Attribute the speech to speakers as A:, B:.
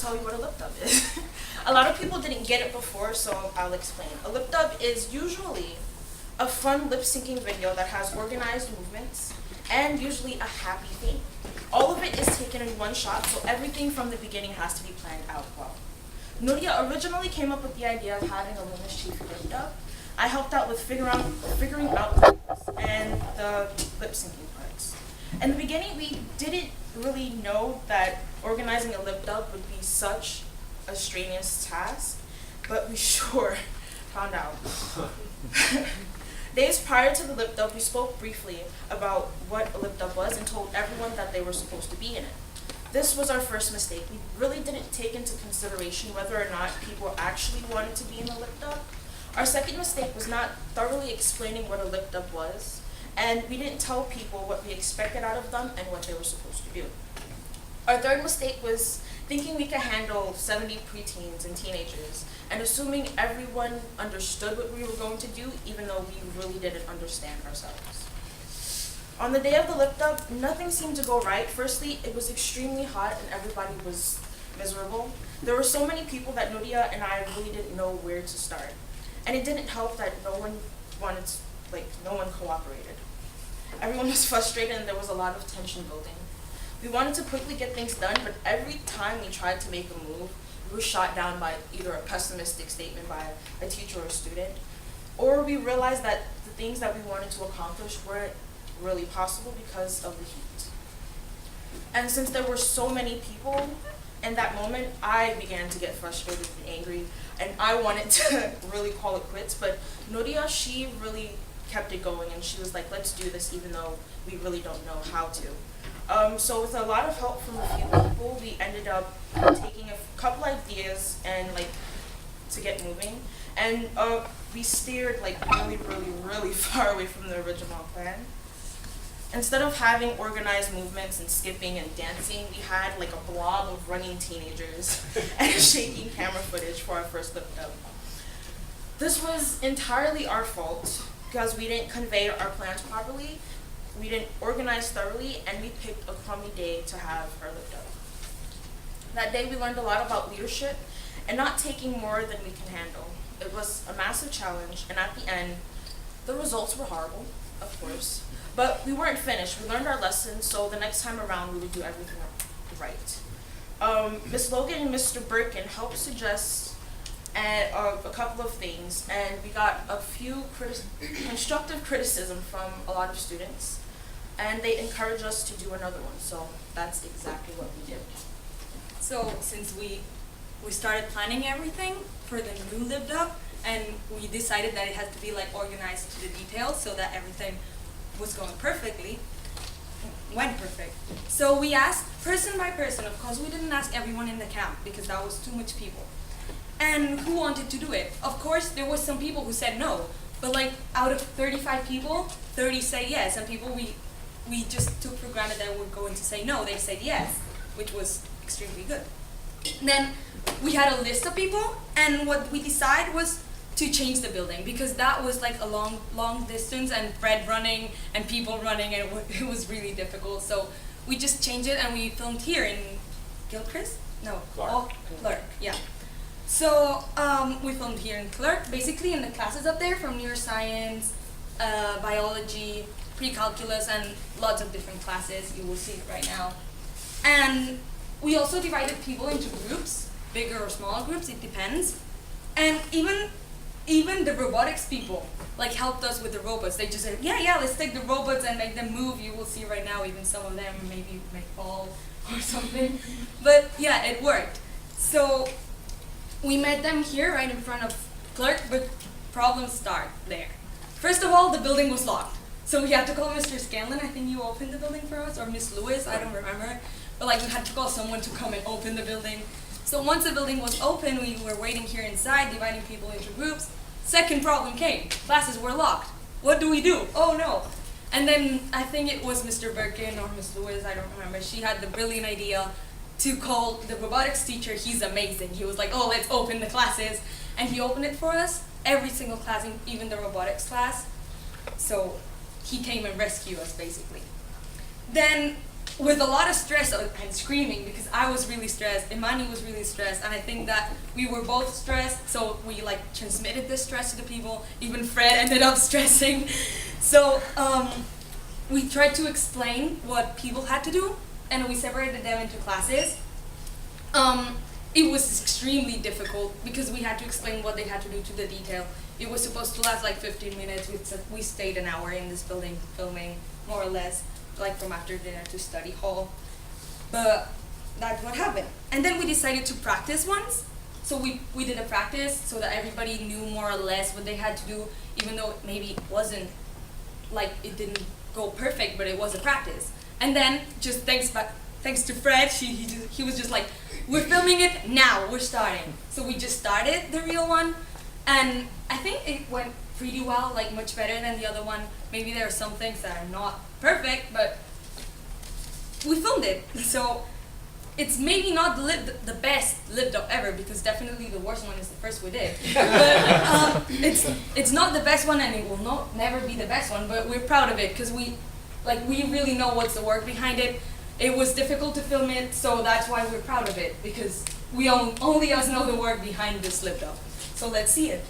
A: tell you what a Lipdub is. A lot of people didn't get it before, so I'll explain. A Lipdub is usually a fun lip-syncing video that has organized movements and usually a happy theme. All of it is taken in one shot, so everything from the beginning has to be planned out well. Nuria originally came up with the idea of having a Loomis Chaffee Lipdub. I helped out with figuring out the lyrics and the lip-syncing parts. In the beginning, we didn't really know that organizing a Lipdub would be such a strenuous task, but we sure found out. Days prior to the Lipdub, we spoke briefly about what a Lipdub was and told everyone that they were supposed to be in it. This was our first mistake. We really didn't take into consideration whether or not people actually wanted to be in the Lipdub. Our second mistake was not thoroughly explaining what a Lipdub was, and we didn't tell people what we expected out of them and what they were supposed to do. Our third mistake was thinking we could handle 70 preteens and teenagers and assuming everyone understood what we were going to do, even though we really didn't understand ourselves. On the day of the Lipdub, nothing seemed to go right. Firstly, it was extremely hot and everybody was miserable. There were so many people that Nuria and I really didn't know where to start. And it didn't help that no one cooperated. Everyone was frustrated and there was a lot of tension building. We wanted to quickly get things done, but every time we tried to make a move, we were shot down by either a pessimistic statement by a teacher or a student, or we realized that the things that we wanted to accomplish weren't really possible because of the heat. And since there were so many people in that moment, I began to get frustrated and angry, and I wanted to really call it quits, but Nuria, she really kept it going, and she was like, let's do this even though we really don't know how to. So with a lot of help from a few people, we ended up taking a couple ideas and to get moving, and we steered really far away from the original plan. Instead of having organized movements and skipping and dancing, we had a blob of running teenagers and shaking camera footage for our first Lipdub. This was entirely our fault because we didn't convey our plans properly, we didn't organize thoroughly, and we picked a crummy day to have our Lipdub. That day we learned a lot about leadership and not taking more than we can handle. It was a massive challenge, and at the end, the results were horrible, of course. But we weren't finished. We learned our lesson, so the next time around we would do everything right. Ms. Logan and Mr. Birkin helped suggest a couple of things, and we got a few constructive criticism from a lot of students, and they encouraged us to do another one, so that's exactly what we did.
B: So since we started planning everything for the new Lipdub, and we decided that it had to be organized to the details so that everything was going perfectly, went perfect. So we asked person by person. Of course, we didn't ask everyone in the camp because that was too much people. And who wanted to do it? Of course, there was some people who said no, but out of 35 people, 30 said yes, and people we just took for granted that were going to say no, they said yes, which was extremely good. Then we had a list of people, and what we decided was to change the building because that was a long distance and Fred running and people running, and it was really difficult. So we just changed it and we filmed here in Gilchrist? No,
C: Clark.
B: Clark, yeah. So we filmed here in Clark, basically in the classes up there from neuroscience, biology, pre-calculus, and lots of different classes. You will see it right now. And we also divided people into groups, bigger or smaller groups, it depends. And even the robotics people helped us with the robots. They just said, yeah, let's take the robots and make them move. You will see right now, even some of them maybe may fall or something. But yeah, it worked. So we met them here right in front of Clark, but problems start there. First of all, the building was locked. So we had to call Mr. Scanlon. I think you opened the building for us, or Miss Lewis, I don't remember. But we had to call someone to come and open the building. So once the building was open, we were waiting here inside, dividing people into groups. Second problem came. Classes were locked. What do we do? Oh no. And then I think it was Mr. Birkin or Miss Lewis, I don't remember. She had the brilliant idea to call the robotics teacher. He's amazing. He was like, oh, let's open the classes. And he opened it for us, every single class, even the robotics class. So he came and rescued us, basically. Then with a lot of stress and screaming, because I was really stressed, Imani was really stressed, and I think that we were both stressed, so we like transmitted this stress to the people. Even Fred ended up stressing. So we tried to explain what people had to do, and we separated them into classes. It was extremely difficult because we had to explain what they had to do to the detail. It was supposed to last like 15 minutes. We stayed an hour in this building filming, more or less, like from after dinner to study hall. But that's what happened. And then we decided to practice once. So we did a practice so that everybody knew more or less what they had to do, even though maybe it wasn't, like it didn't go perfect, but it was a practice. And then just thanks to Fred, he was just like, we're filming it now, we're starting. So we just started the real one, and I think it went pretty well, like much better than the other one. Maybe there are some things that are not perfect, but we filmed it. So it's maybe not the best Lipdub ever, because definitely the worst one is the first we did. But it's not the best one, and it will never be the best one, but we're proud of it because we really know what's the work behind it. It was difficult to film it, so that's why we're proud of it, because only us know the work behind this Lipdub. So let's see it.